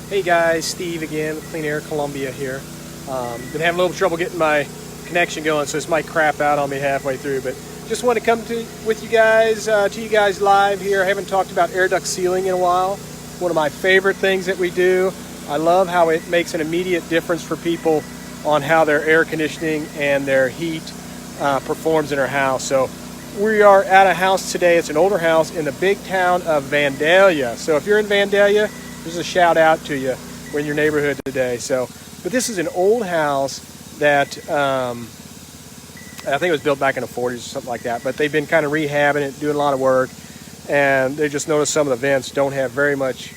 Hey guys, Steve again with Clean Air Columbia here. Been having a little trouble getting my connection going, so this might crap out on me halfway through, but just want to come to you guys live here. I haven't talked about air duct sealing in a while. One of my favorite things that we do. I love how it makes an immediate difference for people on how their air conditioning and their heat performs in their house. So we are at a house today. It's an older house in the big town of Vandalia. So if you're in Vandalia, there's a shout out to you. We're in your neighborhood today. But this is an old house that I think it was built back in the 40s or something like that. But they've been kind of rehabbing it, doing a lot of work, and they just noticed some of the vents don't have very much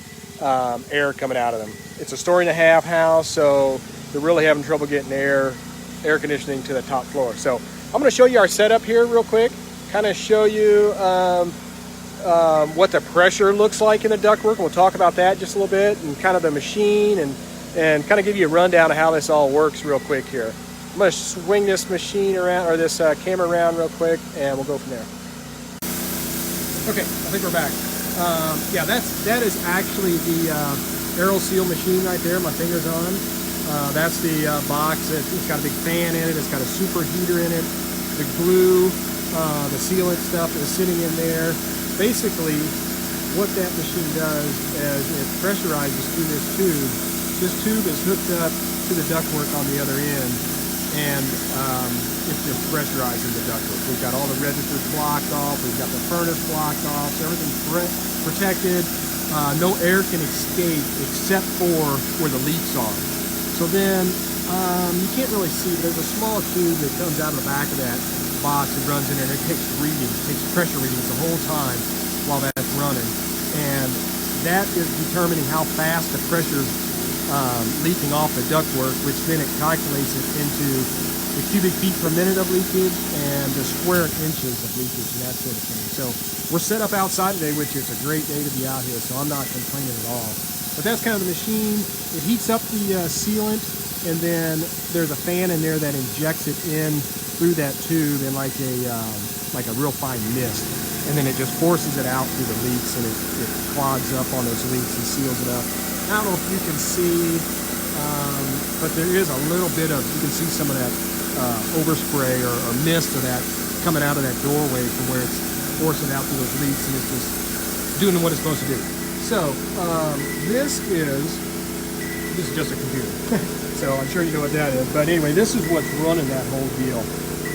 air coming out of them. It's a story and a half house, so they're really having trouble getting air conditioning to the top floor. So I'm going to show you our setup here real quick. Kind of show you what the pressure looks like in the ductwork, and we'll talk about that just a little bit, and kind of the machine, and kind of give you a rundown of how this all works real quick here. I'm going to swing this machine around, or this camera around real quick, and we'll go from there. Okay, I think we're back. Yeah, that is actually the aero seal machine right there. My finger's on. That's the box. It's got a big fan in it. It's got a superheater in it. The glue, the sealant stuff is sitting in there. Basically, what that machine does is it pressurizes through this tube. This tube is hooked up to the ductwork on the other end, and it's just pressurizing the ductwork. We've got all the registers blocked off. We've got the furnace blocked off. So everything's protected. No air can escape except for where the leaks are. So then you can't really see, but there's a small tube that comes out of the back of that box and runs in there, and it takes pressure readings the whole time while that's running, and that is determining how fast the pressure's leaking off the ductwork, which then it calculates it into the cubic feet per minute of leakage and the square inches of leakage and that sort of thing. So we're set up outside today, which is a great day to be out here, so I'm not complaining at all. But that's kind of the machine. It heats up the sealant, and then there's a fan in there that injects it in through that tube in like a real fine mist, and then it just forces it out through the leaks, and it clogs up on those leaks and seals it up. I don't know if you can see, but there is a little bit of, you can see some of that overspray or mist of that coming out of that doorway from where it's forcing out through those leaks, and it's just doing what it's supposed to do. So this is just a computer. So I'm sure you know what that is. But anyway, this is what's running that whole deal.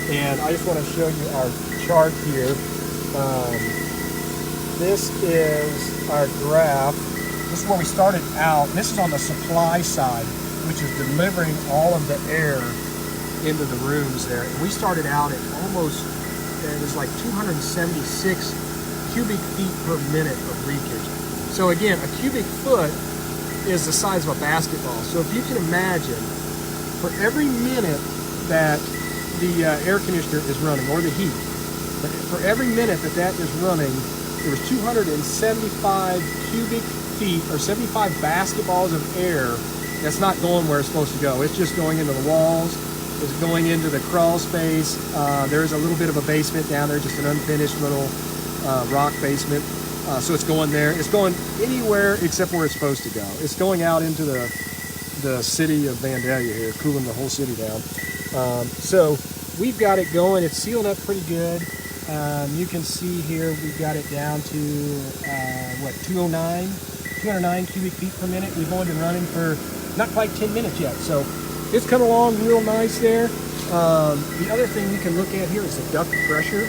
And I just want to show you our chart here. This is our graph. This is where we started out. This is on the supply side, which is delivering all of the air into the rooms there. And we started out at almost, it was like 276 cubic feet per minute of leakage. So again, a cubic foot is the size of a basketball. So if you can imagine, for every minute that the air conditioner is running, or the heat, for every minute that is running, there was 275 cubic feet, or 75 basketballs of air that's not going where it's supposed to go. It's just going into the walls, it's going into the crawl space. There's a little bit of a basement down there, just an unfinished little rock basement. So it's going there. It's going anywhere except where it's supposed to go. It's going out into the city of Vandalia here, cooling the whole city down. So we've got it going. It's sealed up pretty good. You can see here we've got it down to 209 cubic feet per minute. We've only been running for not quite 10 minutes yet. So it's coming along real nice there. The other thing you can look at here is the duct pressure.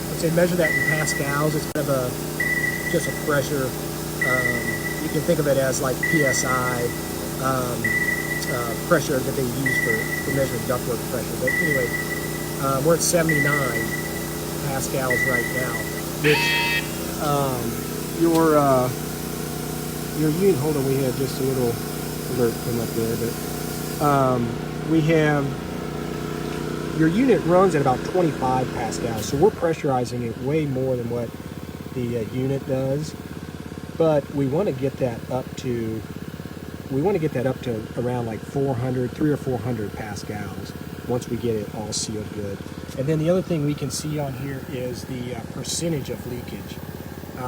Let's say measure that in pascals. It's kind of just a pressure. You can think of it as like PSI pressure that they use for measuring ductwork pressure. But anyway, we're at 79 pascals right now. Which your unit, hold on, we had just a little alert come up there, but we have, your unit runs at about 25 pascals, so we're pressurizing it way more than what the unit does, but we want to get that up to around like 300 or 400 pascals once we get it all sealed good. And then the other thing we can see on here is the percentage of leakage.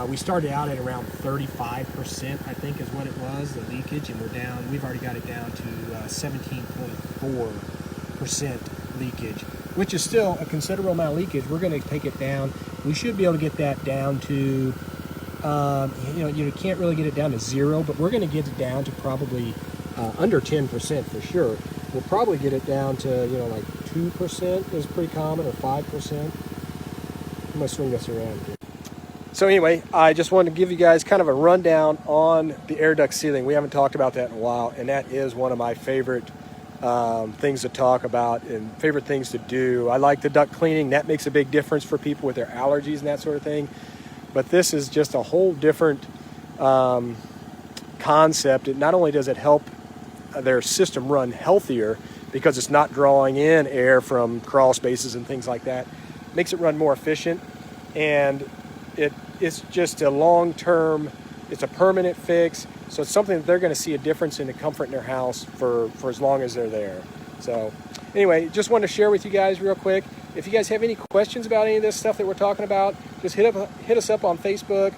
We started out at around 35%, I think is what it was, the leakage, and we've already got it down to 17.4% leakage, which is still a considerable amount of leakage. We're going to take it down. We should be able to get that down to, you can't really get it down to 0, but we're going to get it down to probably under 10% for sure. We'll probably get it down to, like 2% is pretty common, or 5%. I'm going to swing this around here. So anyway, I just wanted to give you guys kind of a rundown on the air duct sealing. We haven't talked about that in a while, and that is one of my favorite things to talk about and favorite things to do. I like the duct cleaning. That makes a big difference for people with their allergies and that sort of thing. But this is just a whole different concept. Not only does it help their system run healthier because it's not drawing in air from crawl spaces and things like that, it makes it run more efficient, and it's just a long-term, it's a permanent fix. So it's something that they're going to see a difference in the comfort in their house for as long as they're there. So anyway, just wanted to share with you guys real quick. If you guys have any questions about any of this stuff that we're talking about, just hit us up on Facebook,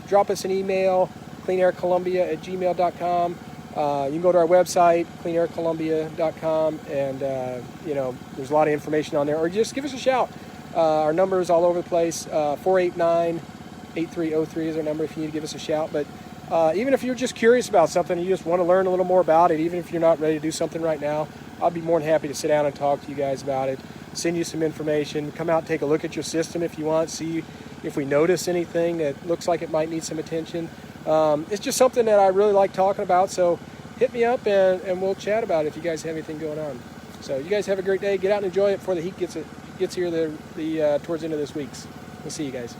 drop us an email, cleanaircolumbia@gmail.com. You can go to our website, cleanaircolumbia.com, and there's a lot of information on there. Or just give us a shout. Our number is all over the place. 489-8303 is our number if you need to give us a shout. But even if you're just curious about something and you just want to learn a little more about it, even if you're not ready to do something right now, I'll be more than happy to sit down and talk to you guys about it, send you some information, come out and take a look at your system if you want, see if we notice anything that looks like it might need some attention. It's just something that I really like talking about, so hit me up and we'll chat about it if you guys have anything going on. So you guys have a great day. Get out and enjoy it before the heat gets here towards the end of this week. We'll see you guys.